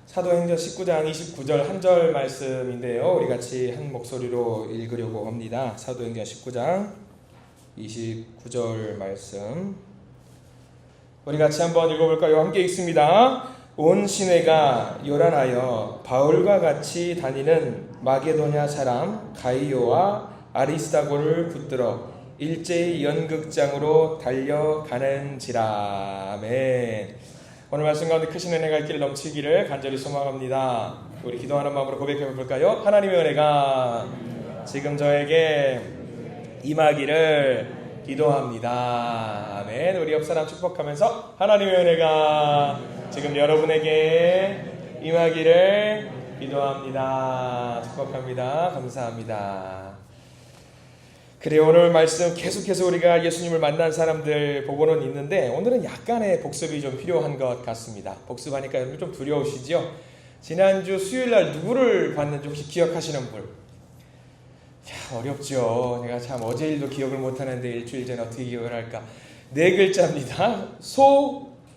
사도행전 19장 29절 한 절 말씀인데요. 우리 같이 한 목소리로 읽으려고 합니다. 사도행전 19장 29절 말씀. 우리 같이 한번 읽어볼까요? 함께 읽습니다. 온 시내가 요란하여 바울과 같이 다니는 마게도냐 사람 가이오와 아리스다고를 붙들어 일제히 연극장으로 달려가는지라. 아멘. 오늘 말씀 가운데 크신 은혜가 있기를 넘치기를 간절히 소망합니다. 우리 기도하는 마음으로 고백해 볼까요? 하나님의 은혜가 지금 저에게 임하기를 기도합니다. 아멘. 우리 옆 사람 축복하면서 하나님의 은혜가 지금 여러분에게 임하기를 기도합니다. 축복합니다. 감사합니다. 그래요. 오늘 말씀 계속해서 우리가 예수님을 만난 사람들 보고는 있는데 오늘은 약간의 복습이 좀 필요한 것 같습니다. 복습하니까 여러분 좀 두려우시죠? 지난주 수요일날 누구를 봤는지 혹시 기억하시는 분? 어렵죠. 내가 참 어제 일도 기억을 못하는데 일주일 전에 어떻게 기억을 할까? 4글자입니다.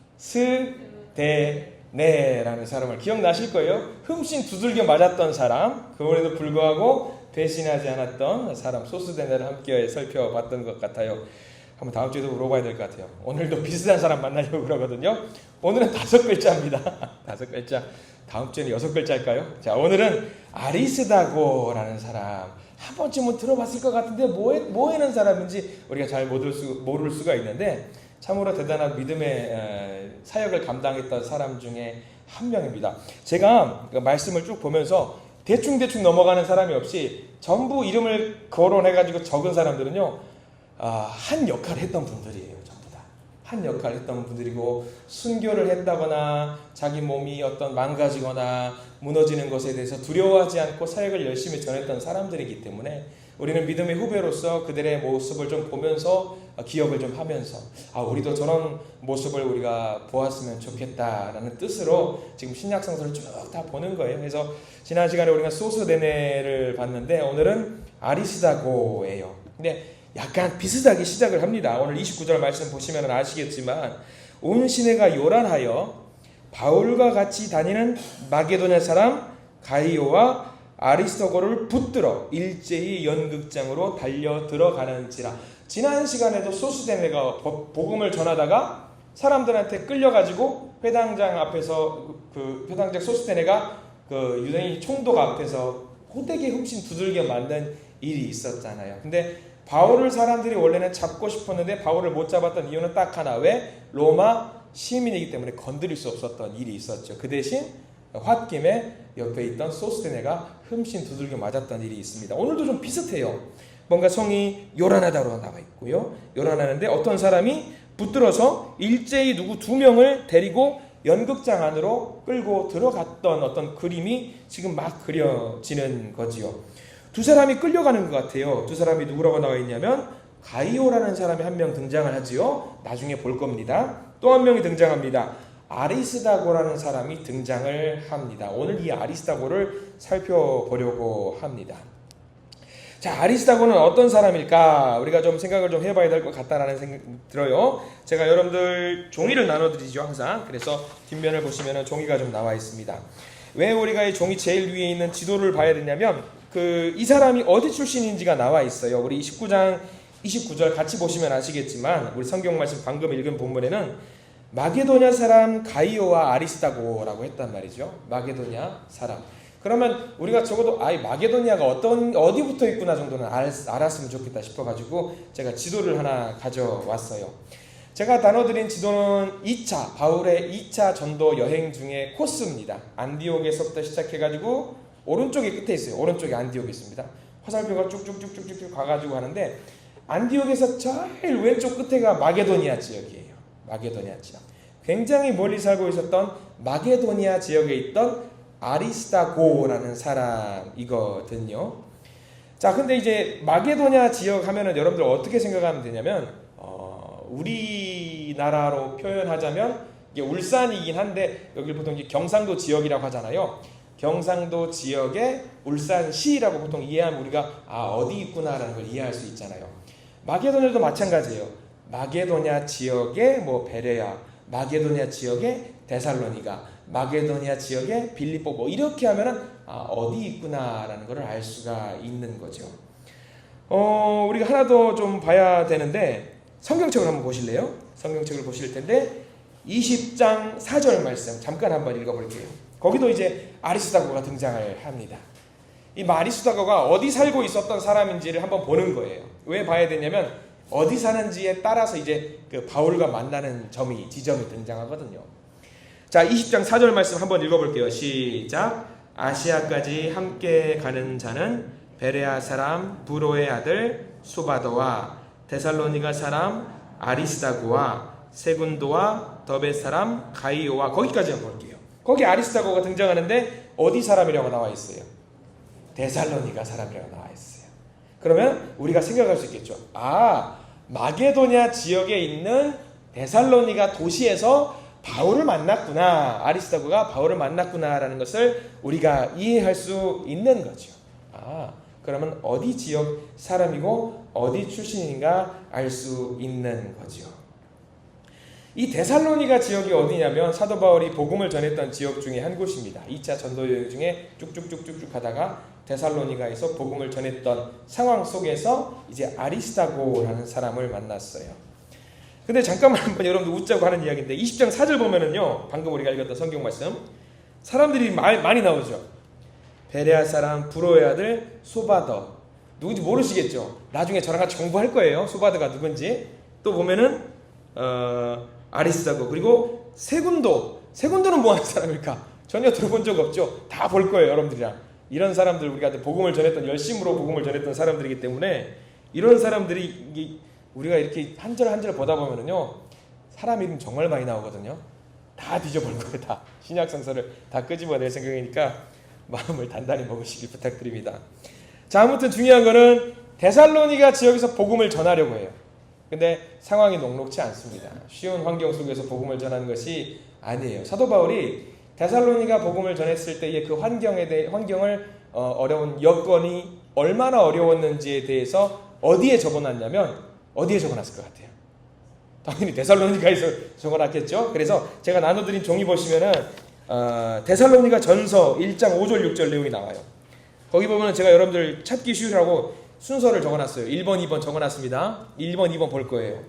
소스데네라는 사람을 기억나실 거예요. 흠씬 두들겨 맞았던 사람, 그럼에도 불구하고 배신하지 않았던 사람, 소스데네를 함께 살펴봤던 것 같아요. 한번 다음 주에도 물어봐야 될 것 같아요. 오늘도 비슷한 사람 만나려고 그러거든요. 오늘은 5글자입니다. 5글자. 다음 주에는 6글자일까요? 자, 오늘은 아리스다고라는 사람. 한 번쯤은 들어봤을 것 같은데 뭐 하는 사람인지 우리가 잘 모를 수가 있는데 참으로 대단한 믿음의 사역을 감당했던 사람 중에 한 명입니다. 제가 말씀을 쭉 보면서 대충 넘어가는 사람이 없이 전부 이름을 거론해가지고 적은 사람들은요, 한 역할을 했던 분들이에요. 전부 다. 한 역할을 했던 분들이고, 순교를 했다거나, 자기 몸이 어떤 망가지거나, 무너지는 것에 대해서 두려워하지 않고 사역을 열심히 전했던 사람들이기 때문에, 우리는 믿음의 후배로서 그들의 모습을 좀 보면서, 기억을 좀 하면서, 우리도 저런 모습을 우리가 보았으면 좋겠다라는 뜻으로 지금 신약성서를 쭉 다 보는 거예요. 그래서 지난 시간에 우리가 소스데네를 봤는데 오늘은 아리스다고예요. 근데 약간 비슷하게 시작을 합니다. 오늘 29절 말씀 보시면 아시겠지만 온 시내가 요란하여 바울과 같이 다니는 마게도냐 사람 가이오와 아리스도고를 붙들어 일제히 연극장으로 달려 들어가는지라. 지난 시간에도 소스데네가 복음을 전하다가 사람들한테 끌려가지고 회당장 앞에서 회당장 소스데네가 유대인 총독 앞에서 호되게 흠씬 두들겨 맞는 일이 있었잖아요. 근데 바울을 사람들이 원래는 잡고 싶었는데 바울을 못 잡았던 이유는 딱 하나. 왜? 로마 시민이기 때문에 건드릴 수 없었던 일이 있었죠. 그 대신 홧김에 옆에 있던 소스데네가 흠씬 두들겨 맞았던 일이 있습니다. 오늘도 좀 비슷해요. 뭔가 성이 요란하다고 나와 있고요. 요란하는데 어떤 사람이 붙들어서 일제히 누구 2명을 데리고 연극장 안으로 끌고 들어갔던 어떤 그림이 지금 막 그려지는 거지요. 2사람이 끌려가는 것 같아요. 2사람이 누구라고 나와 있냐면 가이오라는 사람이 한 명 등장을 하지요. 나중에 볼 겁니다. 또 한 명이 등장합니다. 아리스다고라는 사람이 등장을 합니다. 오늘 이 아리스다고를 살펴보려고 합니다. 자, 아리스다고는 어떤 사람일까? 우리가 좀 생각을 좀 해봐야 될 것 같다라는 생각이 들어요. 제가 여러분들 종이를 나눠드리죠, 항상. 그래서 뒷면을 보시면 종이가 좀 나와 있습니다. 왜 우리가 이 종이 제일 위에 있는 지도를 봐야 되냐면, 이 사람이 어디 출신인지가 나와 있어요. 우리 19장 29절 같이 보시면 아시겠지만, 우리 성경 말씀 방금 읽은 본문에는 마게도냐 사람 가이오와 아리스다고라고 했단 말이죠. 마게도냐 사람. 그러면 우리가 적어도 마게도냐가 어디부터 있구나 정도는 알았으면 좋겠다 싶어가지고 제가 지도를 하나 가져왔어요. 제가 나눠드린 지도는 바울의 2차 전도 여행 중에 코스입니다. 안디옥에서부터 시작해가지고 오른쪽에 끝에 있어요. 오른쪽에 안디옥이 있습니다. 화살표가 쭉쭉쭉쭉쭉 가가지고 하는데 안디옥에서 제일 왼쪽 끝에가 마게도니아 지역이에요. 마게도니아 지역. 굉장히 멀리 살고 있었던 마게도니아 지역에 있던 아리스다고라는 사람이거든요. 자, 근데 이제 마게도냐 지역 하면은 여러분들 어떻게 생각하면 되냐면, 우리나라로 표현하자면 이게 울산이긴 한데 여기 보통 이제 경상도 지역이라고 하잖아요. 경상도 지역의 울산시라고 보통 이해하면 우리가 어디 있구나라는 걸 이해할 수 있잖아요. 마게도냐도 마찬가지예요. 마게도냐 지역의 베레아, 마게도냐 지역의 데살로니가, 마게도니아 지역의 빌립보 뭐 이렇게 하면은 어디 있구나라는 것을 알 수가 있는 거죠. 우리가 하나 더 좀 봐야 되는데 성경책을 한번 보실래요? 성경책을 보실 텐데 20장 4절 말씀 잠깐 한번 읽어볼게요. 거기도 이제 아리스다고가 등장을 합니다. 이 아리스다고가 어디 살고 있었던 사람인지를 한번 보는 거예요. 왜 봐야 되냐면 어디 사는지에 따라서 이제 그 바울과 만나는 지점이 등장하거든요. 자, 20장 4절 말씀 한번 읽어볼게요. 시작. 아시아까지 함께 가는 자는 베레아 사람 부로의 아들 소바더와 데살로니가 사람 아리스다고와 세군도와 더베 사람 가이오와 거기까지 한번 볼게요. 거기 아리스다고가 등장하는데 어디 사람이라고 나와 있어요? 데살로니가 사람이라고 나와 있어요. 그러면 우리가 생각할 수 있겠죠. 마게도냐 지역에 있는 데살로니가 도시에서 바울을 만났구나. 아리스다고가 바울을 만났구나라는 것을 우리가 이해할 수 있는 거죠. 그러면 어디 지역 사람이고 어디 출신인가 알 수 있는 거죠. 이 데살로니가 지역이 어디냐면 사도 바울이 복음을 전했던 지역 중에 한 곳입니다. 2차 전도 여행 중에 쭉쭉쭉쭉 가다가 데살로니가에서 복음을 전했던 상황 속에서 이제 아리스다고라는 사람을 만났어요. 근데 잠깐만 한번 여러분들 웃자고 하는 이야기인데 20장 4절 보면은요, 방금 우리가 읽었던 성경 말씀 사람들이 많이 나오죠. 베레아 사람 부로의 아들 소바더, 누군지 모르시겠죠? 나중에 저랑 같이 공부할 거예요. 소바더가 누군지. 또 보면은 아리스다고, 그리고 세군도는 뭐 하는 사람일까? 전혀 들어본 적 없죠. 다 볼 거예요, 여러분들이랑. 이런 사람들, 우리가 복음을 전했던, 열심으로 복음을 전했던 사람들이기 때문에 이런 사람들이 우리가 이렇게 한 절 한 절 보다 보면은요, 사람 이름 정말 많이 나오거든요. 다 뒤져볼 거예요. 다 신약 성서를 다 끄집어낼 생각이니까 마음을 단단히 먹으시길 부탁드립니다. 자, 아무튼 중요한 거는 데살로니가 지역에서 복음을 전하려고 해요. 근데 상황이 녹록지 않습니다. 쉬운 환경 속에서 복음을 전하는 것이 아니에요. 사도 바울이 데살로니가 복음을 전했을 때의 그 환경을 어려운 여건이 얼마나 어려웠는지에 대해서 어디에 적어놨냐면 어디에 적어놨을 것 같아요? 당연히 데살로니가에서 적어놨겠죠. 그래서 제가 나눠드린 종이 보시면은 데살로니가 전서 1장 5절 6절 내용이 나와요. 거기 보면 제가 여러분들 찾기 쉬우라고 순서를 적어놨어요. 1번 2번 적어놨습니다. 1번 2번 볼 거예요.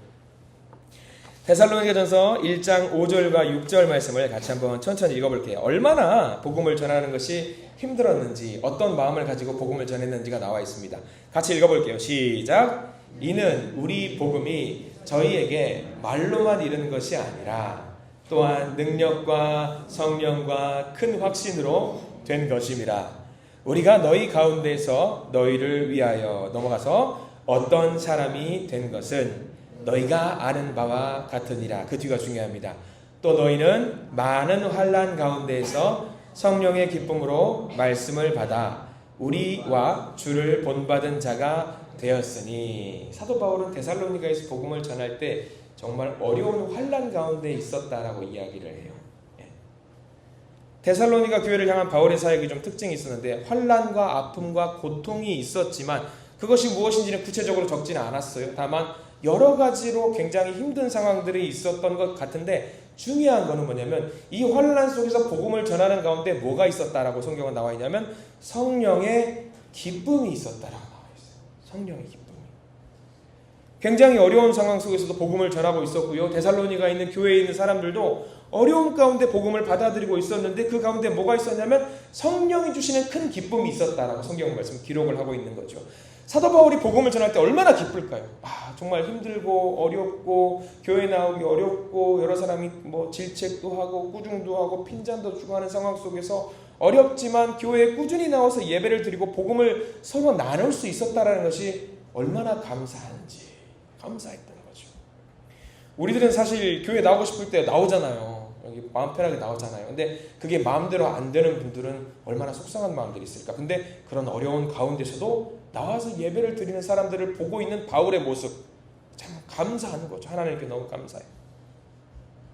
데살로니가 전서 1장 5절과 6절 말씀을 같이 한번 천천히 읽어볼게요. 얼마나 복음을 전하는 것이 힘들었는지, 어떤 마음을 가지고 복음을 전했는지가 나와 있습니다. 같이 읽어볼게요. 시작. 이는 우리 복음이 저희에게 말로만 이르는 것이 아니라 또한 능력과 성령과 큰 확신으로 된 것임이라. 우리가 너희 가운데서 너희를 위하여 넘어가서 어떤 사람이 된 것은 너희가 아는 바와 같으니라. 그 뒤가 중요합니다. 또 너희는 많은 환난 가운데에서 성령의 기쁨으로 말씀을 받아 우리와 주를 본받은 자가 되었으니. 사도 바울은 데살로니가에서 복음을 전할 때 정말 어려운 환난 가운데 있었다라고 이야기를 해요. 데살로니가 교회를 향한 바울의 사역이 좀 특징이 있었는데 환난과 아픔과 고통이 있었지만 그것이 무엇인지는 구체적으로 적지는 않았어요. 다만 여러 가지로 굉장히 힘든 상황들이 있었던 것 같은데 중요한 거는 뭐냐면 이 환난 속에서 복음을 전하는 가운데 뭐가 있었다라고 성경은 나와 있냐면 성령의 기쁨이 있었다라고 나와 있어요. 성령의 기쁨이. 굉장히 어려운 상황 속에서도 복음을 전하고 있었고요. 데살로니가 있는 교회에 있는 사람들도 어려운 가운데 복음을 받아들이고 있었는데 그 가운데 뭐가 있었냐면 성령이 주시는 큰 기쁨이 있었다라고 성경 말씀 기록을 하고 있는 거죠. 사도 바울이 복음을 전할 때 얼마나 기쁠까요? 정말 힘들고 어렵고 교회 나오기 어렵고 여러 사람이 질책도 하고 꾸중도 하고 핀잔도 주고 하는 상황 속에서 어렵지만 교회에 꾸준히 나와서 예배를 드리고 복음을 서로 나눌 수 있었다라는 것이 얼마나 감사했던 거죠. 우리들은 사실 교회 나오고 싶을 때 나오잖아요. 여기 마음 편하게 나오잖아요. 근데 그게 마음대로 안 되는 분들은 얼마나 속상한 마음들이 있을까. 근데 그런 어려운 가운데서도 나와서 예배를 드리는 사람들을 보고 있는 바울의 모습 참 감사한 거죠. 하나님께 너무 감사해요.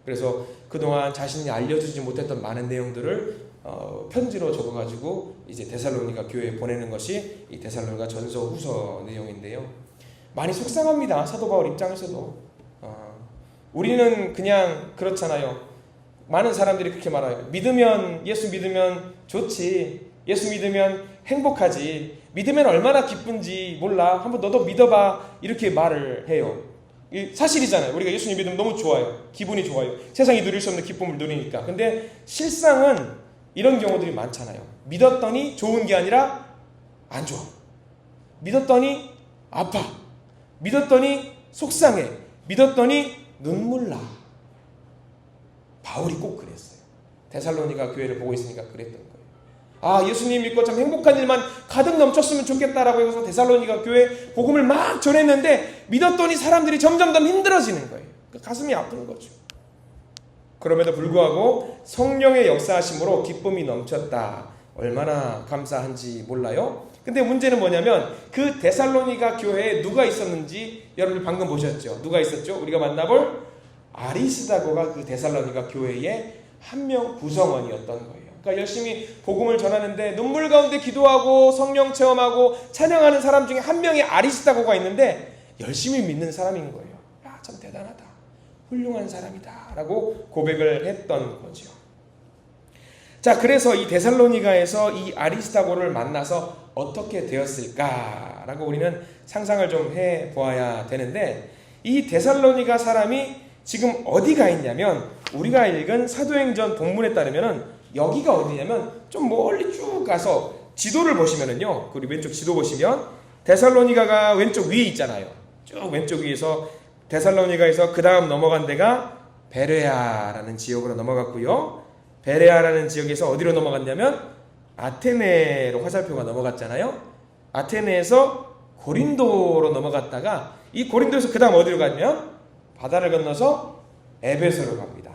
그래서 그동안 자신이 알려주지 못했던 많은 내용들을 편지로 적어가지고 이제 데살로니가 교회에 보내는 것이 이 데살로니가 전서 후서 내용인데요. 많이 속상합니다. 사도 바울 입장에서도. 우리는 그냥 그렇잖아요. 많은 사람들이 그렇게 말해요. 예수 믿으면 좋지. 예수 믿으면 행복하지. 믿으면 얼마나 기쁜지 몰라. 한번 너도 믿어봐. 이렇게 말을 해요. 사실이잖아요. 우리가 예수님 믿으면 너무 좋아요. 기분이 좋아요. 세상이 누릴 수 없는 기쁨을 누리니까. 근데 실상은 이런 경우들이 많잖아요. 믿었더니 좋은 게 아니라 안 좋아. 믿었더니 아파. 믿었더니 속상해. 믿었더니 눈물 나. 바울이 꼭 그랬어요. 데살로니가 교회를 보고 있으니까 그랬던 거예요. 아, 예수님 믿고 참 행복한 일만 가득 넘쳤으면 좋겠다라고 해서 데살로니가 교회 복음을 막 전했는데 믿었더니 사람들이 점점 더 힘들어지는 거예요. 가슴이 아픈 거죠. 그럼에도 불구하고 성령의 역사하심으로 기쁨이 넘쳤다. 얼마나 감사한지 몰라요. 근데 문제는 뭐냐면 그 데살로니가 교회에 누가 있었는지 여러분들 방금 보셨죠? 누가 있었죠? 우리가 만나볼 아리스다고가 그 데살로니가 교회의 한 명 구성원이었던 거예요. 그러니까 열심히 복음을 전하는데 눈물 가운데 기도하고 성령 체험하고 찬양하는 사람 중에 한 명이 아리스다고가 있는데 열심히 믿는 사람인 거예요. 야, 참 대단하다. 훌륭한 사람이다. 라고 고백을 했던 거죠. 자, 그래서 이 데살로니가에서 이 아리스다고를 만나서 어떻게 되었을까라고 우리는 상상을 좀 해보아야 되는데 이 데살로니가 사람이 지금 어디가 있냐면 우리가 읽은 사도행전 본문에 따르면 여기가 어디냐면 좀 멀리 쭉 가서 지도를 보시면은요. 우리 왼쪽 지도 보시면 데살로니가가 왼쪽 위에 있잖아요. 쭉 왼쪽 위에서 데살로니가에서 그 다음 넘어간 데가 베레아라는 지역으로 넘어갔고요. 베레아라는 지역에서 어디로 넘어갔냐면 아테네로 화살표가 넘어갔잖아요. 아테네에서 고린도로 넘어갔다가 이 고린도에서 그 다음 어디로 갔냐면 바다를 건너서 에베소로 갑니다.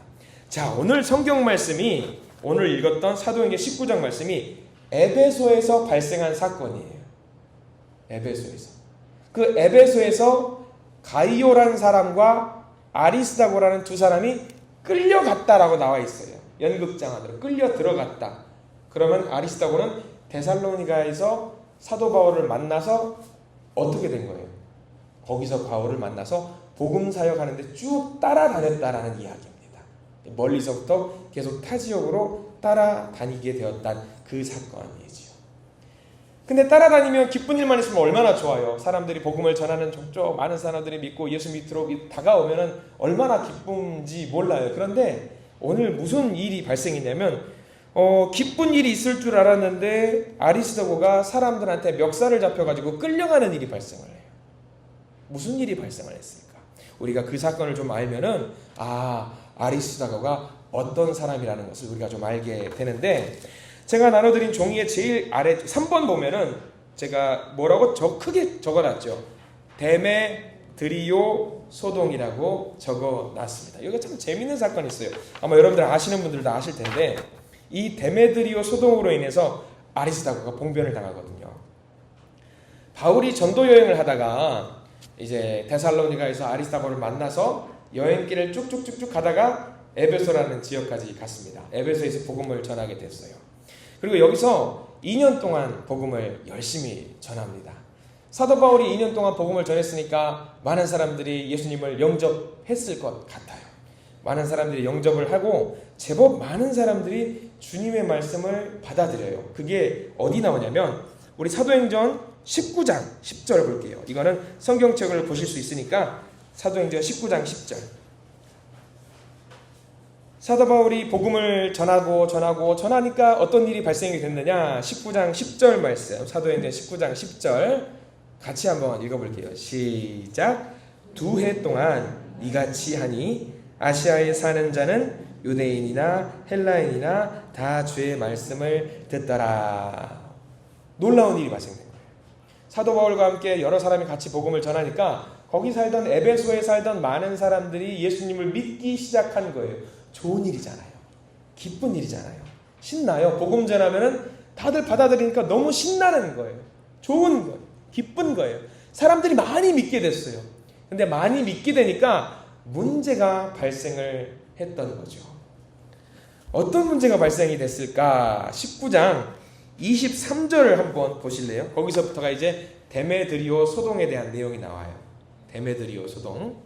자, 오늘 성경 말씀이 오늘 읽었던 사도행전 19장 말씀이 에베소에서 발생한 사건이에요. 에베소에서. 그 에베소에서 가이오라는 사람과 아리스다고라는 두 사람이 끌려갔다라고 나와 있어요. 연극장 안으로 끌려 들어갔다. 그러면 아리스다고는 데살로니가에서 사도 바울을 만나서 어떻게 된 거예요? 거기서 바울을 만나서 복음 사역하는데 쭉 따라다녔다라는 이야기입니다. 멀리서부터 계속 타 지역으로 따라다니게 되었단 그 사건이지요. 근데 따라다니면 기쁜 일만 있으면 얼마나 좋아요. 사람들이 복음을 전하는 족족 많은 사람들이 믿고 예수 밑으로 다가오면 얼마나 기쁜지 몰라요. 그런데 오늘 무슨 일이 발생했냐면 기쁜 일이 있을 줄 알았는데 아리스도고가 사람들한테 멱살을 잡혀가지고 끌려가는 일이 발생을 해요. 무슨 일이 발생을 했을까? 우리가 그 사건을 좀 알면은 아리스다고가 어떤 사람이라는 것을 우리가 좀 알게 되는데 제가 나눠드린 종이의 제일 아래 3번 보면은 제가 뭐라고 크게 적어놨죠. 데메드리오 소동이라고 적어놨습니다. 여기가 참 재밌는 사건이 있어요. 아마 여러분들 아시는 분들도 아실 텐데 이 데메드리오 소동으로 인해서 아리스다고가 봉변을 당하거든요. 바울이 전도 여행을 하다가 이제 데살로니가에서 아리스다고를 만나서 여행길을 쭉쭉쭉쭉 가다가 에베소라는 지역까지 갔습니다. 에베소에서 복음을 전하게 됐어요. 그리고 여기서 2년 동안 복음을 열심히 전합니다. 사도 바울이 2년 동안 복음을 전했으니까 많은 사람들이 예수님을 영접했을 것 같아요. 많은 사람들이 영접을 하고 제법 많은 사람들이 주님의 말씀을 받아들여요. 그게 어디 나오냐면 우리 사도행전 19장 10절 볼게요. 이거는 성경책을 보실 수 있으니까 사도행전 19장 10절. 사도 바울이 복음을 전하니까 어떤 일이 발생이 됐느냐? 19장 10절 말씀. 사도행전 19장 10절 같이 한번 읽어볼게요. 시작. 2해 동안 이같이 하니 아시아에 사는 자는 유대인이나 헬라인이나 다 주의 말씀을 듣더라. 놀라운 일이 발생된 거예요. 사도 바울과 함께 여러 사람이 같이 복음을 전하니까 거기 살던 에베소에 살던 많은 사람들이 예수님을 믿기 시작한 거예요. 좋은 일이잖아요. 기쁜 일이잖아요. 신나요. 복음 전하면은 다들 받아들이니까 너무 신나는 거예요. 좋은 거예요. 기쁜 거예요. 사람들이 많이 믿게 됐어요. 근데 많이 믿게 되니까 문제가 발생을 했던 거죠. 어떤 문제가 발생이 됐을까? 19장 23절을 한번 보실래요? 거기서부터가 이제 데메드리오 소동에 대한 내용이 나와요. 데메드리오 소동.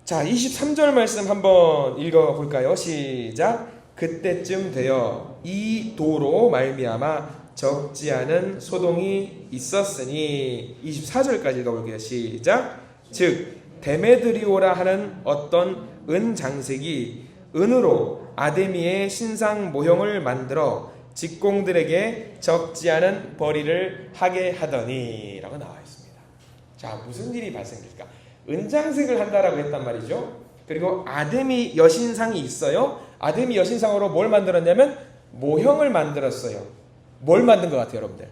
자, 23절 말씀 한번 읽어볼까요? 시작. 그때쯤 되어 이 도로 말미암아 적지 않은 소동이 있었으니. 24절까지 읽어볼게요. 시작. 즉 데메드리오라 하는 어떤 은장색이 은으로 아데미의 신상 모형을 만들어 직공들에게 적지 않은 벌이를 하게 하더니 라고 나와 있습니다. 자, 무슨 일이 발생될까? 은장색을 한다라고 했단 말이죠. 그리고 아데미 여신상이 있어요. 아데미 여신상으로 뭘 만들었냐면 모형을 만들었어요. 뭘 만든 것 같아요, 여러분들?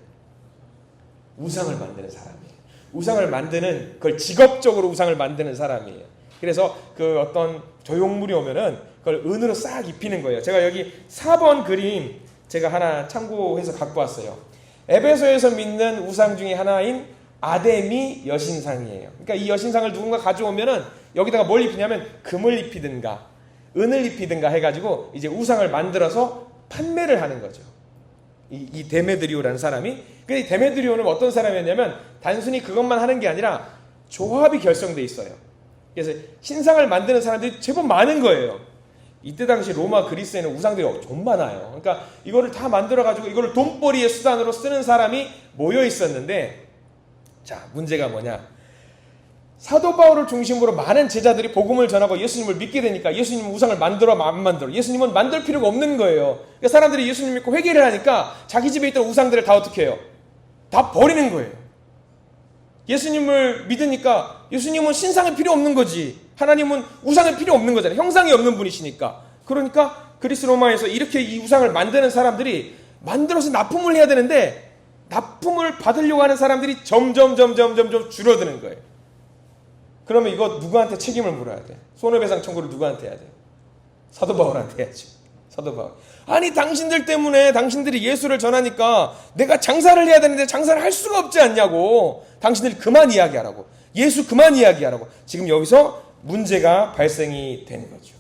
우상을 만드는 사람이에요. 우상을 만드는, 그걸 직업적으로 우상을 만드는 사람이에요. 그래서 그 어떤 조형물이 오면은 그걸 은으로 싹 입히는 거예요. 제가 여기 4번 그림 제가 하나 참고해서 갖고 왔어요. 에베소에서 믿는 우상 중에 하나인 아데미 여신상이에요. 그러니까 이 여신상을 누군가 가져오면은 여기다가 뭘 입히냐면 금을 입히든가 은을 입히든가 해가지고 이제 우상을 만들어서 판매를 하는 거죠. 이 데메드리오라는 사람이. 근데 데메드리오는 어떤 사람이었냐면 단순히 그것만 하는 게 아니라 조합이 결성돼 있어요. 그래서 신상을 만드는 사람들이 제법 많은 거예요. 이때 당시 로마 그리스에는 우상들이 좀 많아요. 그러니까 이거를 다 만들어가지고 이거를 돈벌이의 수단으로 쓰는 사람이 모여 있었는데, 자, 문제가 뭐냐? 사도 바울을 중심으로 많은 제자들이 복음을 전하고 예수님을 믿게 되니까 예수님은 우상을 만들어 안 만들어? 예수님은 만들 필요가 없는 거예요. 그러니까 사람들이 예수님 믿고 회개를 하니까 자기 집에 있던 우상들을 다 어떻게 해요? 다 버리는 거예요. 예수님을 믿으니까 예수님은 신상이 필요 없는 거지. 하나님은 우상이 필요 없는 거잖아요. 형상이 없는 분이시니까. 그러니까 그리스 로마에서 이렇게 이 우상을 만드는 사람들이 만들어서 납품을 해야 되는데 납품을 받으려고 하는 사람들이 점점 줄어드는 거예요. 그러면 이거 누구한테 책임을 물어야 돼? 손해배상 청구를 누구한테 해야 돼? 사도 바울한테 해야지. 사도 바울. 아니, 당신들 때문에 당신들이 예수를 전하니까 내가 장사를 해야 되는데 장사를 할 수가 없지 않냐고. 당신들이 그만 이야기하라고. 예수 그만 이야기하라고. 지금 여기서 문제가 발생이 되는 거죠.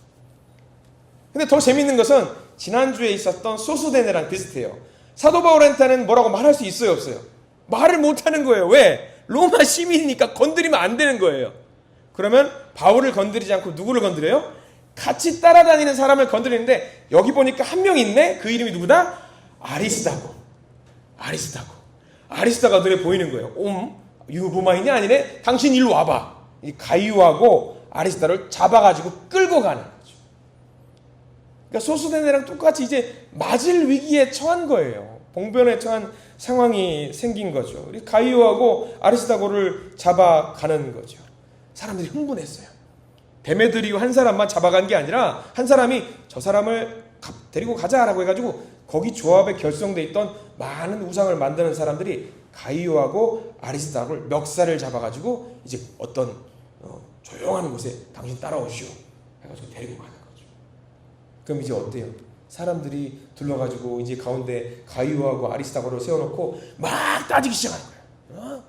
근데 더 재밌는 것은 지난주에 있었던 소스데네랑 비슷해요. 사도 바울한테는 뭐라고 말할 수 있어요, 없어요? 말을 못하는 거예요. 왜? 로마 시민이니까 건드리면 안 되는 거예요. 그러면 바울을 건드리지 않고 누구를 건드려요? 같이 따라다니는 사람을 건드리는데 여기 보니까 한 명 있네? 그 이름이 누구다? 아리스다고. 아리스다가 눈에 보이는 거예요. 유로마인이 아니네? 당신 일로 와봐. 이 가이오하고 아리스다를 잡아가지고 끌고 가는 거죠. 그러니까 소스데네랑 똑같이 이제 맞을 위기에 처한 거예요. 봉변에 처한 상황이 생긴 거죠. 가이오하고 아리스다고를 잡아가는 거죠. 사람들이 흥분했어요. 데메드리오 한 사람만 잡아간 게 아니라 한 사람이 저 사람을 데리고 가자라고 해가지고 거기 조합에 결성돼 있던 많은 우상을 만드는 사람들이 가이오하고 아리스다고를 멱살을 잡아가지고 이제 어떤 조용한 곳에 당신 따라오시오 해가지고 데리고 가는 거죠. 그럼 이제 어때요? 사람들이 둘러가지고 이제 가운데 가이오하고 아리스다고를 세워놓고 막 따지기 시작하는 거예요.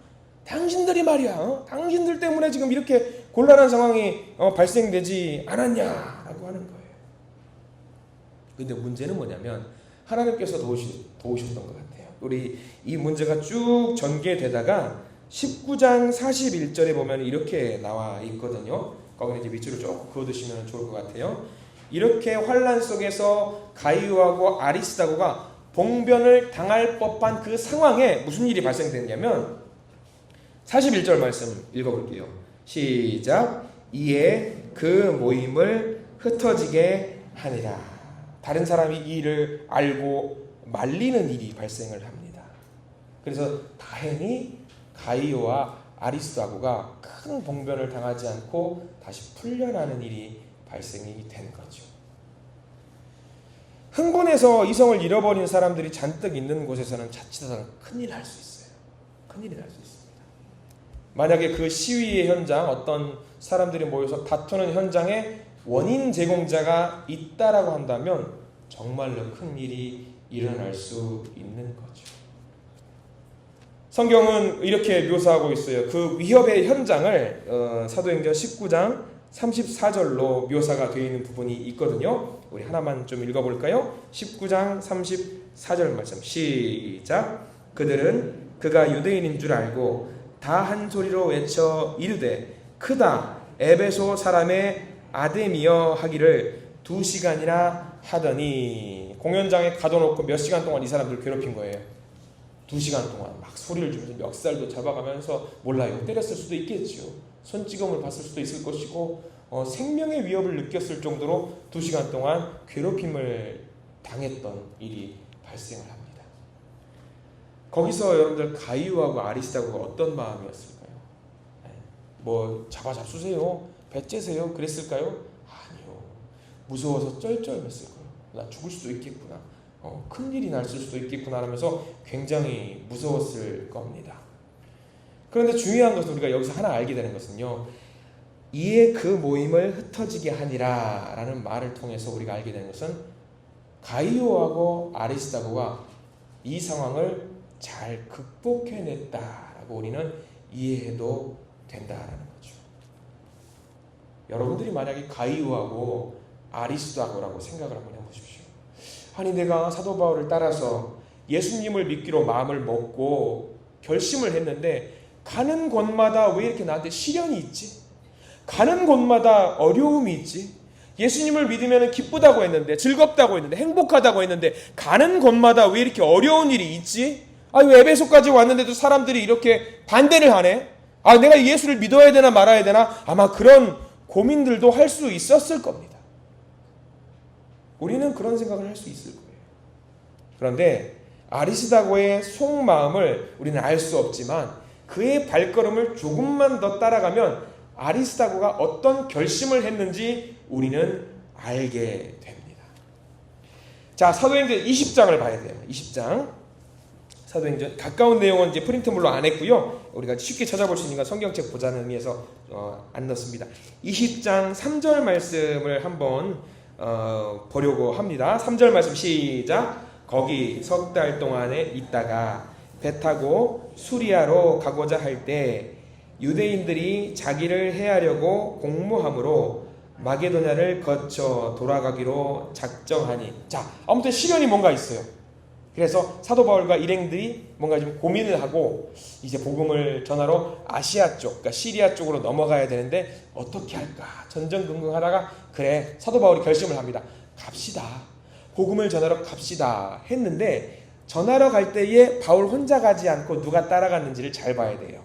당신들이 말이야, 당신들 때문에 지금 이렇게 곤란한 상황이 발생되지 않았냐라고 하는 거예요. 근데 문제는 뭐냐면 하나님께서 도우셨던 것 같아요. 우리 이 문제가 쭉 전개되다가 19장 41절에 보면 이렇게 나와 있거든요. 거기는 이제 밑줄을 조금 그어두시면 좋을 것 같아요. 이렇게 환난 속에서 가이오하고 아리스다고가 봉변을 당할 법한 그 상황에 무슨 일이 발생됐냐면 41절 말씀 읽어볼게요. 시작. 이에 그 모임을 흩어지게 하니라. 다른 사람이 이 일을 알고 말리는 일이 발생을 합니다. 그래서 다행히 가이오와 아리스다고가 큰 봉변을 당하지 않고 다시 풀려나는 일이 발생이 된 거죠. 흥분해서 이성을 잃어버린 사람들이 잔뜩 있는 곳에서는 자칫해서는 큰일 날 수 있어요. 큰일이 날 수 있습니다. 만약에 그 시위의 현장, 어떤 사람들이 모여서 다투는 현장에 원인 제공자가 있다라고 한다면 정말로 큰 일이 일어날 수 있는 거죠. 성경은 이렇게 묘사하고 있어요. 그 위협의 현장을 사도행전 19장 34절로 묘사가 되어 있는 부분이 있거든요. 우리 하나만 좀 읽어볼까요? 19장 34절 말씀 시작. 그들은 그가 유대인인 줄 알고 다 한 소리로 외쳐 이르되 크다 에베소 사람의 아데미어 하기를 2시간이나 하더니, 공연장에 가둬놓고 몇 시간 동안 이 사람들을 괴롭힌 거예요. 2시간 동안 막 소리를 주면서 멱살도 잡아가면서, 몰라요, 때렸을 수도 있겠죠. 손찌검을 봤을 수도 있을 것이고, 생명의 위협을 느꼈을 정도로 2시간 동안 괴롭힘을 당했던 일이 발생을 합니다. 거기서 여러분들 가이오하고 아리스다고가 어떤 마음이었을까요? 뭐 잡아잡수세요, 배째세요 그랬을까요? 아니요. 무서워서 쩔쩔맸을 거예요. 나 죽을 수도 있겠구나, 큰일이 날 수도 있겠구나 하면서 굉장히 무서웠을 겁니다. 그런데 중요한 것은 우리가 여기서 하나 알게 되는 것은요, 이에 그 모임을 흩어지게 하니라 라는 말을 통해서 우리가 알게 되는 것은, 가이오하고 아리스다고가 이 상황을 잘 극복해냈다라고 우리는 이해해도 된다라는 거죠. 여러분들이 만약에 가이오하고 아리스다고라고 생각을 한번 해보십시오. 아니, 내가 사도 바울을 따라서 예수님을 믿기로 마음을 먹고 결심을 했는데 가는 곳마다 왜 이렇게 나한테 시련이 있지? 가는 곳마다 어려움이 있지? 예수님을 믿으면 기쁘다고 했는데, 즐겁다고 했는데, 행복하다고 했는데 가는 곳마다 왜 이렇게 어려운 일이 있지? 왜 에베소까지 왔는데도 사람들이 이렇게 반대를 하네? 내가 예수를 믿어야 되나 말아야 되나? 아마 그런 고민들도 할 수 있었을 겁니다. 우리는 그런 생각을 할 수 있을 거예요. 그런데 아리스다고의 속마음을 우리는 알 수 없지만, 그의 발걸음을 조금만 더 따라가면 아리스다고가 어떤 결심을 했는지 우리는 알게 됩니다. 자, 사도행전 20장을 봐야 돼요. 20장. 사도행전 가까운 내용은 이제 프린트물로 안 했고요. 우리가 쉽게 찾아볼 수 있으니까 성경책 보자는 의미에서 안 넣습니다. 20장 3절 말씀을 한번 보려고 합니다. 3절 말씀 시작. 거기 석 달 동안에 있다가 배 타고 수리아로 가고자 할 때 유대인들이 자기를 해하려고 공모함으로 마게도냐를 거쳐 돌아가기로 작정하니. 자, 아무튼 시련이 뭔가 있어요. 그래서 사도 바울과 일행들이 뭔가 좀 고민을 하고 이제 복음을 전하러 아시아 쪽, 그러니까 시리아 쪽으로 넘어가야 되는데 어떻게 할까 전전긍긍하다가, 그래, 사도 바울이 결심을 합니다. 갑시다. 복음을 전하러 갑시다 했는데, 전하러 갈 때에 바울 혼자 가지 않고 누가 따라갔는지를 잘 봐야 돼요.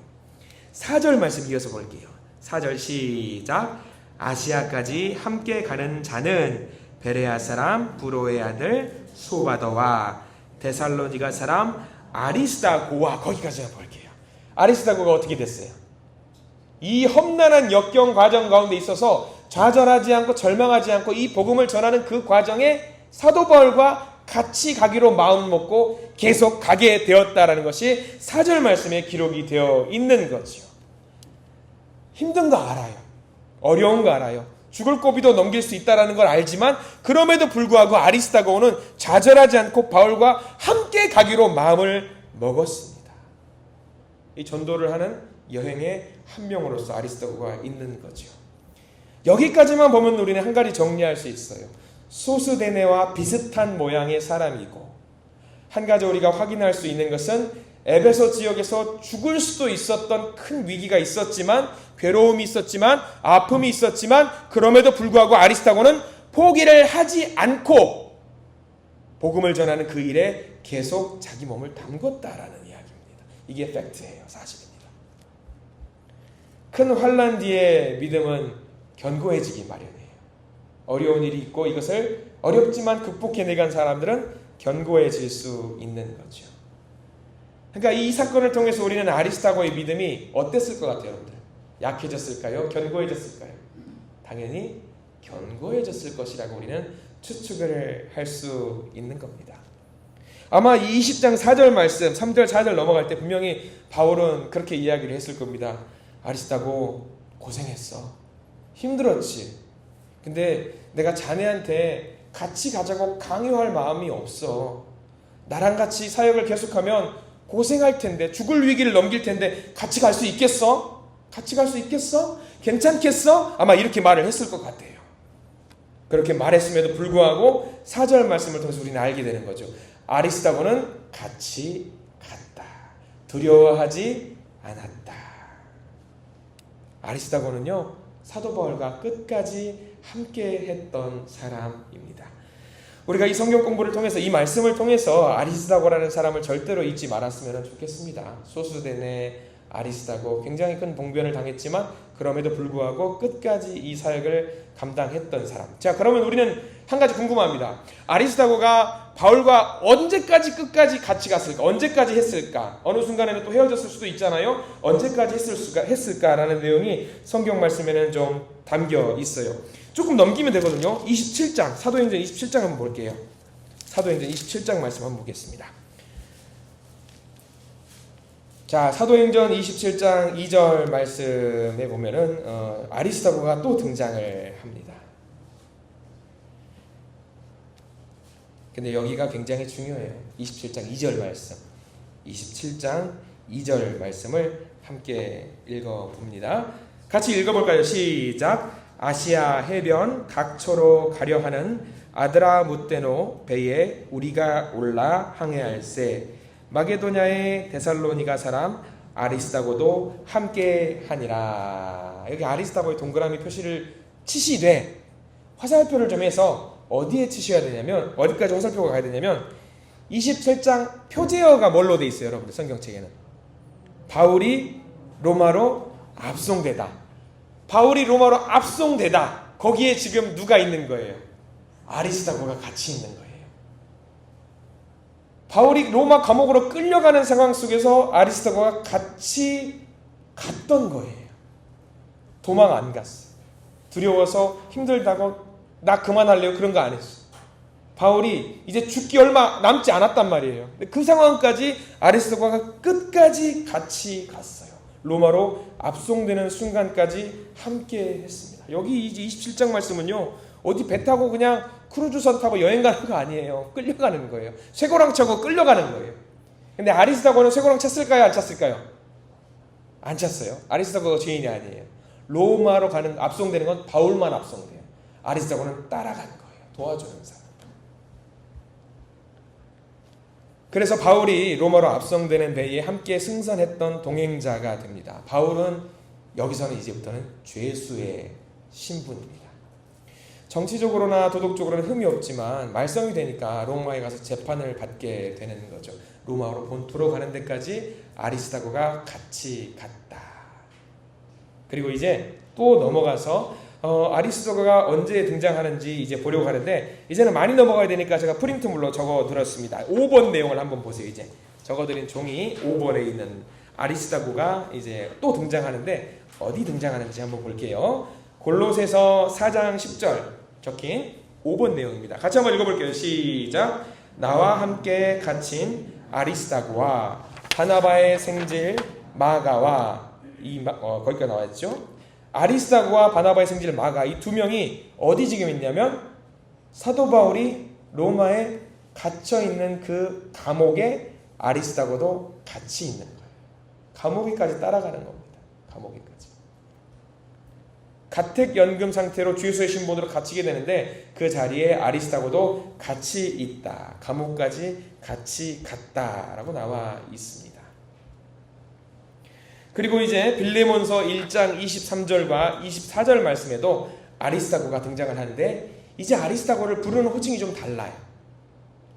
4절 말씀 이어서 볼게요. 4절 시작. 아시아까지 함께 가는 자는 베레아 사람 브로의 아들 소바더와 데살로니가 사람 아리스다고와, 거기까지 볼게요. 아리스다고가 어떻게 됐어요? 이 험난한 역경 과정 가운데 있어서 좌절하지 않고 절망하지 않고 이 복음을 전하는 그 과정에 사도 바울과 같이 가기로 마음 먹고 계속 가게 되었다라는 것이 4절 말씀에 기록이 되어 있는 거죠. 힘든 거 알아요. 어려운 거 알아요. 죽을 고비도 넘길 수 있다는 걸 알지만, 그럼에도 불구하고 아리스다고는 좌절하지 않고 바울과 함께 가기로 마음을 먹었습니다. 이 전도를 하는 여행의 한 명으로서 아리스다고가 있는 거죠. 여기까지만 보면 우리는 한 가지 정리할 수 있어요. 소스데네와 비슷한 모양의 사람이고, 한 가지 우리가 확인할 수 있는 것은 에베소 지역에서 죽을 수도 있었던 큰 위기가 있었지만, 괴로움이 있었지만, 아픔이 있었지만, 그럼에도 불구하고 아리스다고는 포기를 하지 않고 복음을 전하는 그 일에 계속 자기 몸을 담궜다라는 이야기입니다. 이게 팩트예요. 사실입니다. 큰 환난 뒤에 믿음은 견고해지기 마련이에요. 어려운 일이 있고 이것을 어렵지만 극복해내간 사람들은 견고해질 수 있는 거죠. 그러니까 이 사건을 통해서 우리는 아리스다고의 믿음이 어땠을 것 같아요, 여러분들? 약해졌을까요? 견고해졌을까요? 당연히 견고해졌을 것이라고 우리는 추측을 할 수 있는 겁니다. 아마 이 20장 4절 말씀, 3절 4절 넘어갈 때 분명히 바울은 그렇게 이야기를 했을 겁니다. 아리스다고 고생했어. 힘들었지. 근데 내가 자네한테 같이 가자고 강요할 마음이 없어. 나랑 같이 사역을 계속하면 고생할 텐데, 죽을 위기를 넘길 텐데 같이 갈 수 있겠어? 같이 갈 수 있겠어? 괜찮겠어? 아마 이렇게 말을 했을 것 같아요. 그렇게 말했음에도 불구하고 4절 말씀을 통해서 우리는 알게 되는 거죠. 아리스다고는 같이 갔다. 두려워하지 않았다. 아리스다고는요, 사도 바울과 끝까지 함께 했던 사람입니다. 우리가 이 성경 공부를 통해서 이 말씀을 통해서 아리스다고라는 사람을 절대로 잊지 말았으면 좋겠습니다. 소수대네 아리스다고 굉장히 큰 봉변을 당했지만 그럼에도 불구하고 끝까지 이 사역을 감당했던 사람. 자, 그러면 우리는 한 가지 궁금합니다. 아리스다고가 바울과 언제까지 끝까지 같이 갔을까? 언제까지 했을까? 어느 순간에는 또 헤어졌을 수도 있잖아요. 언제까지 했을까라는 내용이 성경 말씀에는 좀 담겨 있어요. 조금 넘기면 되거든요. 27장, 사도행전 27장 한번 볼게요. 사도행전 27장 말씀 한번 보겠습니다. 자, 사도행전 27장 2절 말씀에 보면은 아리스다고가 또 등장을 합니다. 근데 여기가 굉장히 중요해요. 27장 2절 말씀. 27장 2절 말씀을 함께 읽어봅니다. 같이 읽어볼까요? 시작. 아시아 해변 각처로 가려 하는 아드라무테노 배에 우리가 올라 항해할세. 마게도냐의 데살로니가 사람 아리스다고도 함께 하니라. 여기 아리스다고의 동그라미 표시를 치시되 화살표를 좀 해서 어디에 치셔야 되냐면, 어디까지 화살표가 가야 되냐면 27장 표제어가 뭘로 돼 있어요, 여러분들 성경책에는? 바울이 로마로 압송되다. 바울이 로마로 압송되다. 거기에 지금 누가 있는 거예요? 아리스다고가 같이 있는 거예요. 바울이 로마 감옥으로 끌려가는 상황 속에서 아리스다고가 같이 갔던 거예요. 도망 안 갔어. 두려워서 힘들다고 나 그만할래요 그런 거 안 했어. 바울이 이제 죽기 얼마 남지 않았단 말이에요. 근데 그 상황까지 아리스다고가 끝까지 같이 갔어요. 로마로 압송되는 순간까지 함께 했습니다. 여기 이제 27장 말씀은요, 어디 배 타고 그냥 크루즈선 타고 여행 가는 거 아니에요. 끌려가는 거예요. 쇠고랑 차고 끌려가는 거예요. 근데 아리스다고는 쇠고랑 찼을까요? 안 찼을까요? 안 찼어요. 아리스다고가 죄인이 아니에요. 로마로 가는 압송되는 건 바울만 압송돼요. 아리스다고는 따라간 거예요. 도와주는 사람. 그래서 바울이 로마로 압송되는 배에 함께 승선했던 동행자가 됩니다. 바울은 여기서는 이제부터는 죄수의 신분입니다. 정치적으로나 도덕적으로는 흠이 없지만 말썽이 되니까 로마에 가서 재판을 받게 되는 거죠. 로마로 본토로 가는 데까지 아리스다고가 같이 갔다. 그리고 이제 또 넘어가서 아리스다고가 언제 등장하는지 이제 보려고 하는데, 이제는 많이 넘어가야 되니까 제가 프린트물로 적어드렸습니다. 5번 내용을 한번 보세요. 이제 적어드린 종이 5번에 있는 아리스다고가 이제 또 등장하는데 어디 등장하는지 한번 볼게요. 골로새서 4장 10절 적힌 5번 내용입니다. 같이 한번 읽어볼게요. 시작. 나와 함께 갇힌 아리스다고와 바나바의 생질 마가와 거기가 나와있죠. 아리스다고와 바나바의 생질 마가, 이 두 명이 어디 지금 있냐면 사도 바울이 로마에 갇혀있는 그 감옥에 아리스다고도 같이 있는 거예요. 감옥에까지 따라가는 겁니다. 감옥에까지. 가택연금 상태로 죄수의 신분으로 갇히게 되는데 그 자리에 아리스다고도 같이 있다. 감옥까지 같이 갔다라고 나와 있습니다. 그리고 이제 빌레몬서 1장 23절과 24절 말씀에도 아리스다고가 등장을 하는데, 이제 아리스다고를 부르는 호칭이 좀 달라요.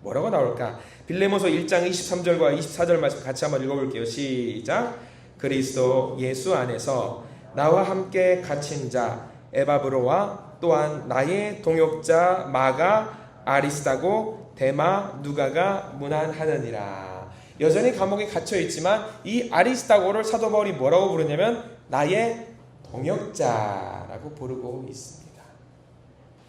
뭐라고 나올까? 빌레몬서 1장 23절과 24절 말씀 같이 한번 읽어볼게요. 시작. 그리스도 예수 안에서 나와 함께 갇힌 자 에바브로와 또한 나의 동역자 마가 아리스다고 데마 누가가 문안하느니라. 여전히 감옥에 갇혀 있지만 이 아리스다고를 사도 바울이 뭐라고 부르냐면 나의 동역자라고 부르고 있습니다.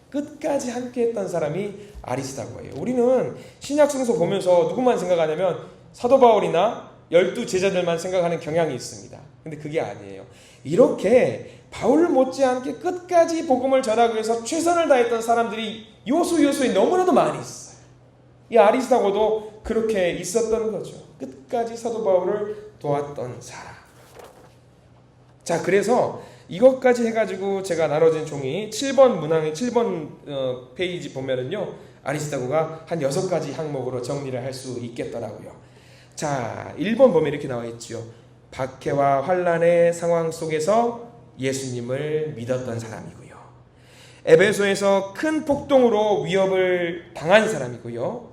끝까지 함께했던 사람이 아리스다고예요. 우리는 신약성서 보면서 누구만 생각하냐면 사도 바울이나 12 제자들만 생각하는 경향이 있습니다. 근데 그게 아니에요. 이렇게 바울 못지않게 끝까지 복음을 전하기 위해서 최선을 다했던 사람들이 요소요소에 너무나도 많이 있어요. 이 아리스다고도 그렇게 있었던 거죠. 끝까지 사도 바울을 도왔던 사람. 자, 그래서 이것까지 해가지고 제가 나눠진 종이 7번 문항의 7번 페이지 보면은요, 아리스다고가 한 6가지 항목으로 정리를 할 수 있겠더라고요. 자, 1번 보면 이렇게 나와 있죠. 박해와 환난의 상황 속에서 예수님을 믿었던 사람이고요. 에베소에서 큰 폭동으로 위협을 당한 사람이고요.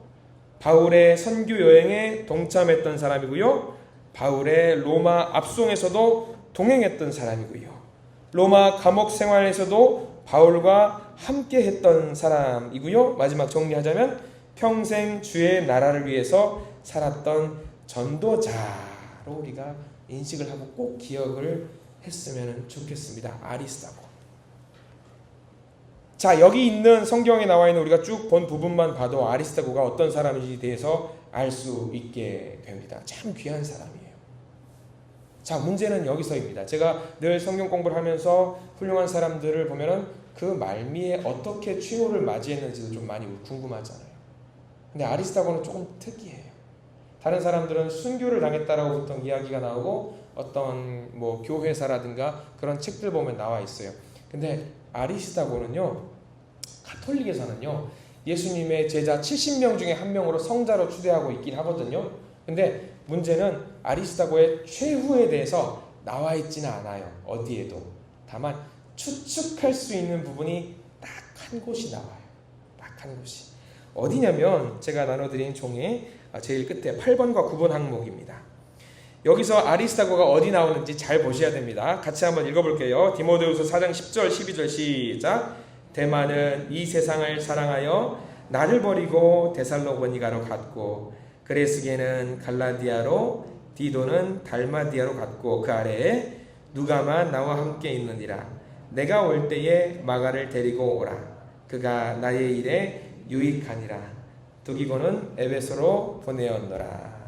바울의 선교 여행에 동참했던 사람이고요. 바울의 로마 압송에서도 동행했던 사람이고요. 로마 감옥 생활에서도 바울과 함께 했던 사람이고요. 마지막 정리하자면 평생 주의 나라를 위해서 살았던 전도자로 우리가 인식을 하고 꼭 기억을 했으면 좋겠습니다. 아리스다고. 자, 여기 있는 성경에 나와 있는 우리가 쭉 본 부분만 봐도 아리스다고가 어떤 사람인지 대해서 알 수 있게 됩니다. 참 귀한 사람이에요. 자, 문제는 여기서입니다. 제가 늘 성경 공부를 하면서 훌륭한 사람들을 보면은 그 말미에 어떻게 최후를 맞이했는지도 좀 많이 궁금하잖아요. 근데 아리스다고는 조금 특이해요. 다른 사람들은 순교를 당했다라고 보통 이야기가 나오고 어떤 뭐 교회사라든가 그런 책들 보면 나와 있어요. 근데 아리스다고는요, 가톨릭에서는요, 예수님의 제자 70명 중에 한 명으로 성자로 추대하고 있긴 하거든요. 근데 문제는 아리스다고의 최후에 대해서 나와 있지는 않아요. 어디에도. 다만 추측할 수 있는 부분이 딱 한 곳이 나와요. 딱 한 곳이. 어디냐면 제가 나눠드린 종이 제일 끝에 8번과 9번 항목입니다. 여기서 아리스다고가 어디 나오는지 잘 보셔야 됩니다. 같이 한번 읽어볼게요. 디모데후서 4장 10절 12절 시작. 데마는 이 세상을 사랑하여 나를 버리고 데살로니가로 갔고 그레스게는 갈라디아로 디도는 달마디아로 갔고 그 아래에 누가만 나와 함께 있느니라. 내가 올 때에 마가를 데리고 오라. 그가 나의 일에 유익하니라. 두기고는 에베소로 보내었노라.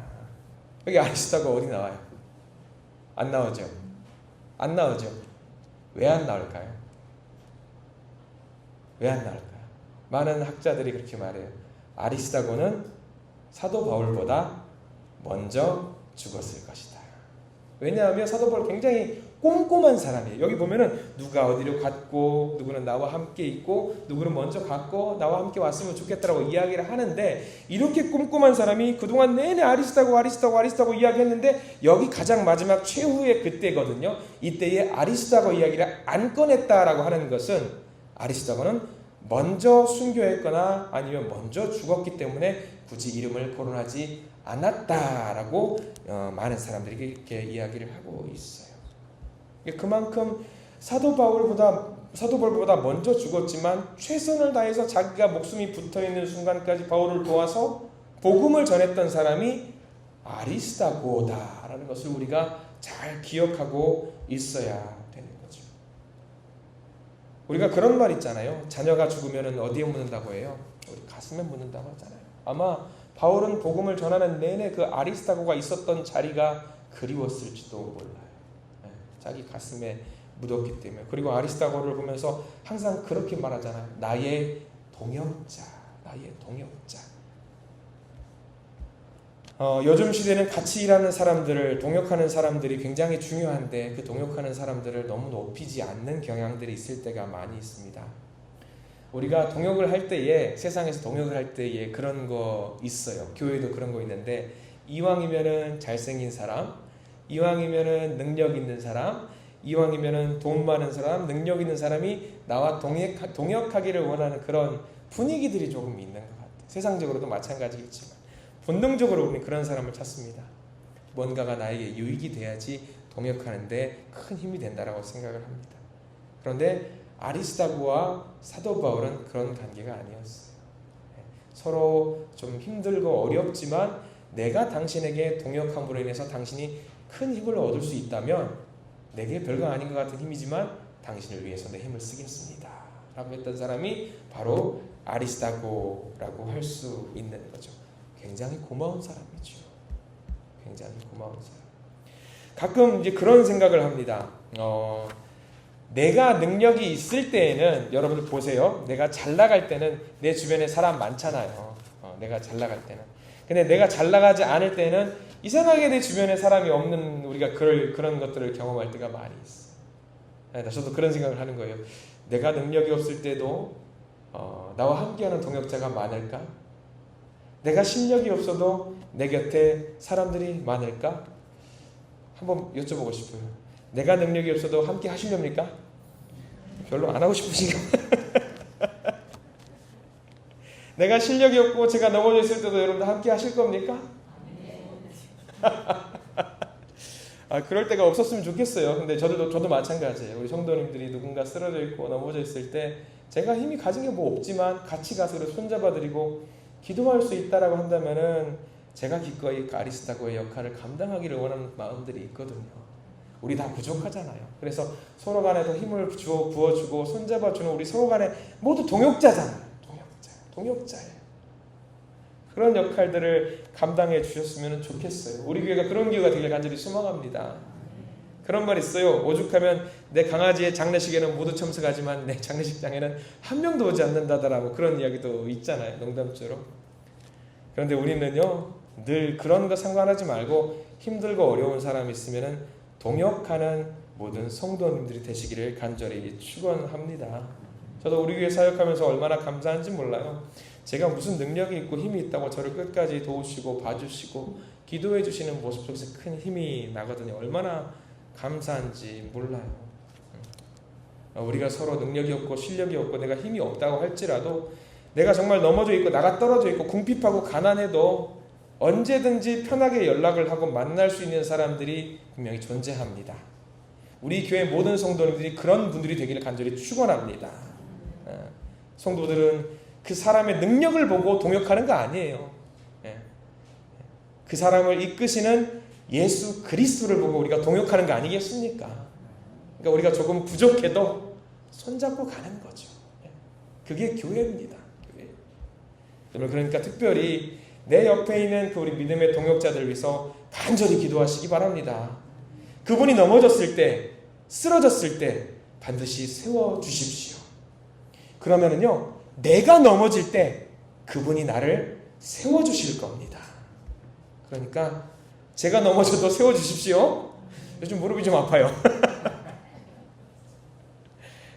여기 아리스다고 어디 나와요? 안 나오죠? 안 나오죠? 왜 안 나올까요? 왜 안 나올까요? 많은 학자들이 그렇게 말해요. 아리스다고는 사도 바울보다 먼저 죽었을 것이다. 왜냐하면 사도 바울 굉장히 꼼꼼한 사람이에요. 여기 보면은 누가 어디로 갔고 누구는 나와 함께 있고 누구는 먼저 갔고 나와 함께 왔으면 좋겠다라고 이야기를 하는데 이렇게 꼼꼼한 사람이 그동안 내내 아리스다고 이야기했는데 여기 가장 마지막 최후의 그때거든요. 이때에 아리스다고 이야기를 안 꺼냈다라고 하는 것은 아리스다고는 먼저 순교했거나 아니면 먼저 죽었기 때문에 굳이 이름을 거론하지 않았다라고 많은 들이 이렇게 이야기를 하고 있어요. 그만큼 사도 바울보다 먼저 죽었지만 최선을 다해서 자기가 목숨이 붙어있는 순간까지 바울을 도와서 복음을 전했던 사람이 아리스다고다라는 것을 우리가 잘 기억하고 있어야 되는 거죠. 우리가 그런 말 있잖아요. 자녀가 죽으면 어디에 묻는다고 해요? 우리 가슴에 묻는다고 하잖아요. 아마 바울은 복음을 전하는 내내 그 아리스다고가 있었던 자리가 그리웠을지도 몰라요. 자기 가슴에 묻었기 때문에. 그리고 아리스다고를 보면서 항상 그렇게 말하잖아요. 나의 동역자. 요즘 시대는 같이 일하는 사람들을 동역하는 사람들이 굉장히 중요한데 그 동역하는 사람들을 너무 높이지 않는 경향들이 있을 때가 많이 있습니다. 우리가 동역을 할 때에 세상에서 동역을 할 때에 그런 거 있어요. 교회도 그런 거 있는데 이왕이면은 잘생긴 사람, 이왕이면은 능력 있는 사람, 이왕이면은 돈 많은 사람, 능력 있는 사람이 나와 동역하기를 원하는 그런 분위기들이 조금 있는 것 같아요. 세상적으로도 마찬가지겠지만 본능적으로 우리는 그런 사람을 찾습니다. 뭔가가 나에게 유익이 돼야지 동역하는데 큰 힘이 된다라고 생각을 합니다. 그런데 아리스다고와 사도 바울은 그런 관계가 아니었어요. 서로 좀 힘들고 어렵지만 내가 당신에게 동역함으로 인해서 당신이 큰 힘을 얻을 수 있다면 내게 별거 아닌 것 같은 힘이지만 당신을 위해서 내 힘을 쓰겠습니다 라고 했던 사람이 바로 아리스다고라고 할 수 있는 거죠. 굉장히 고마운 사람이죠. 굉장히 고마운 사람. 가끔 이제 그런 생각을 합니다. 내가 능력이 있을 때에는 여러분들 보세요. 내가 잘 나갈 때는 내 주변에 사람 많잖아요. 내가 잘 나갈 때는. 근데 내가 잘 나가지 않을 때는 이상하게 내 주변에 사람이 없는 우리가 그런 것들을 경험할 때가 많이 있어요. 저도 그런 생각을 하는 거예요. 내가 능력이 없을 때도 나와 함께하는 동역자가 많을까? 내가 실력이 없어도 내 곁에 사람들이 많을까? 한번 여쭤보고 싶어요. 내가 능력이 없어도 함께 하시렵니까? 별로 안 하고 싶으신가? 내가 실력이 없고 제가 넘어져 있을 때도 여러분들 함께 하실 겁니까? 그럴 때가 없었으면 좋겠어요. 근데 저도 마찬가지예요. 우리 성도님들이 누군가 쓰러져 있고 넘어져 있을 때 제가 힘이 가진 게 뭐 없지만 같이 가서 손잡아 드리고 기도할 수 있다라고 한다면은 제가 기꺼이 아리스타고의 역할을 감당하기를 원하는 마음들이 있거든요. 우리 다 부족하잖아요. 그래서 서로 간에 더 힘을 부어주고 손잡아주는 우리 서로 간에 모두 동역자잖아요. 동역자예요. 그런 역할들을 감당해 주셨으면 좋겠어요. 우리 교회가 그런 교회가 되길 간절히 소망합니다. 그런 말 있어요. 오죽하면 내 강아지의 장례식에는 모두 참석하지만 내 장례식장에는 한 명도 오지 않는다더라. 그런 이야기도 있잖아요. 농담처럼. 그런데 우리는요, 늘 그런 거 상관하지 말고 힘들고 어려운 사람이 있으면 동역하는 모든 성도님들이 되시기를 간절히 축원합니다. 저도 우리 교회 사역하면서 얼마나 감사한지 몰라요. 제가 무슨 능력이 있고 힘이 있다고 저를 끝까지 도우시고 봐주시고 기도해 주시는 모습 속에서 큰 힘이 나거든요. 얼마나 감사한지 몰라요. 우리가 서로 능력이 없고 실력이 없고 내가 힘이 없다고 할지라도 내가 정말 넘어져 있고 나가 떨어져 있고 궁핍하고 가난해도 언제든지 편하게 연락을 하고 만날 수 있는 사람들이 분명히 존재합니다. 우리 교회 모든 성도님들이 그런 분들이 되기를 간절히 축원합니다. 성도들은 그 사람의 능력을 보고 동역하는 거 아니에요. 그 사람을 이끄시는 예수 그리스도를 보고 우리가 동역하는 거 아니겠습니까? 그러니까 우리가 조금 부족해도 손잡고 가는 거죠. 그게 교회입니다. 교회. 그러니까 특별히 내 옆에 있는 그 우리 믿음의 동역자들 위해서 간절히 기도하시기 바랍니다. 그분이 넘어졌을 때, 쓰러졌을 때 반드시 세워주십시오. 그러면은요, 내가 넘어질 때 그분이 나를 세워주실 겁니다. 그러니까 제가 넘어져도 세워주십시오. 요즘 무릎이 좀 아파요.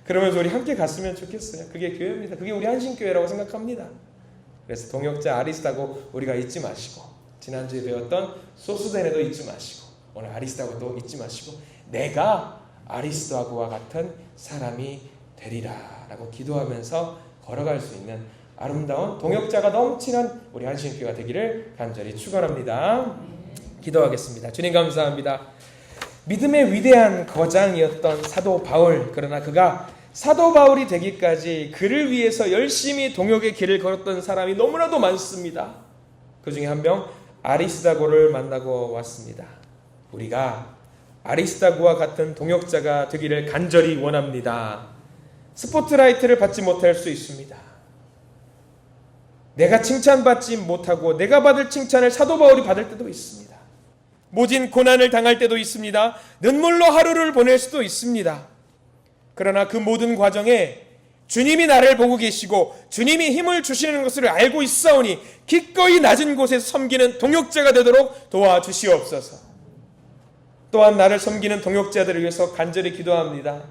그러면서 우리 함께 갔으면 좋겠어요. 그게 교회입니다. 그게 우리 한신교회라고 생각합니다. 그래서 동역자 아리스타고 우리가 잊지 마시고, 지난주에 배웠던 소스데네도 잊지 마시고, 오늘 아리스타고도 잊지 마시고, 내가 아리스타고와 같은 사람이 되리라 라고 기도하면서 걸어갈 수 있는 아름다운 동역자가 넘치는 우리 한신교회가 되기를 간절히 축원합니다. 기도하겠습니다. 주님 감사합니다. 믿음의 위대한 거장이었던 사도 바울, 그러나 그가 사도 바울이 되기까지 그를 위해서 열심히 동역의 길을 걸었던 사람이 너무나도 많습니다. 그 중에 한 명 아리스다고를 만나고 왔습니다. 우리가 아리스다고와 같은 동역자가 되기를 간절히 원합니다. 스포트라이트를 받지 못할 수 있습니다. 내가 칭찬받지 못하고 내가 받을 칭찬을 사도 바울이 받을 때도 있습니다. 모진 고난을 당할 때도 있습니다. 눈물로 하루를 보낼 수도 있습니다. 그러나 그 모든 과정에 주님이 나를 보고 계시고 주님이 힘을 주시는 것을 알고 있사오니 기꺼이 낮은 곳에서 섬기는 동역자가 되도록 도와주시옵소서. 또한 나를 섬기는 동역자들을 위해서 간절히 기도합니다.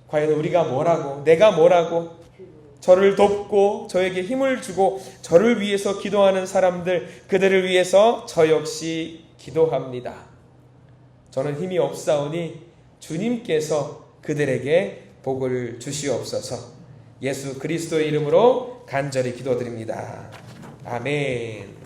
과연 우리가 뭐라고, 내가 뭐라고, 저를 돕고 저에게 힘을 주고 저를 위해서 기도하는 사람들, 그들을 위해서 저 역시 기도합니다. 저는 힘이 없사오니 주님께서 그들에게 복을 주시옵소서. 예수 그리스도의 이름으로 간절히 기도드립니다. 아멘.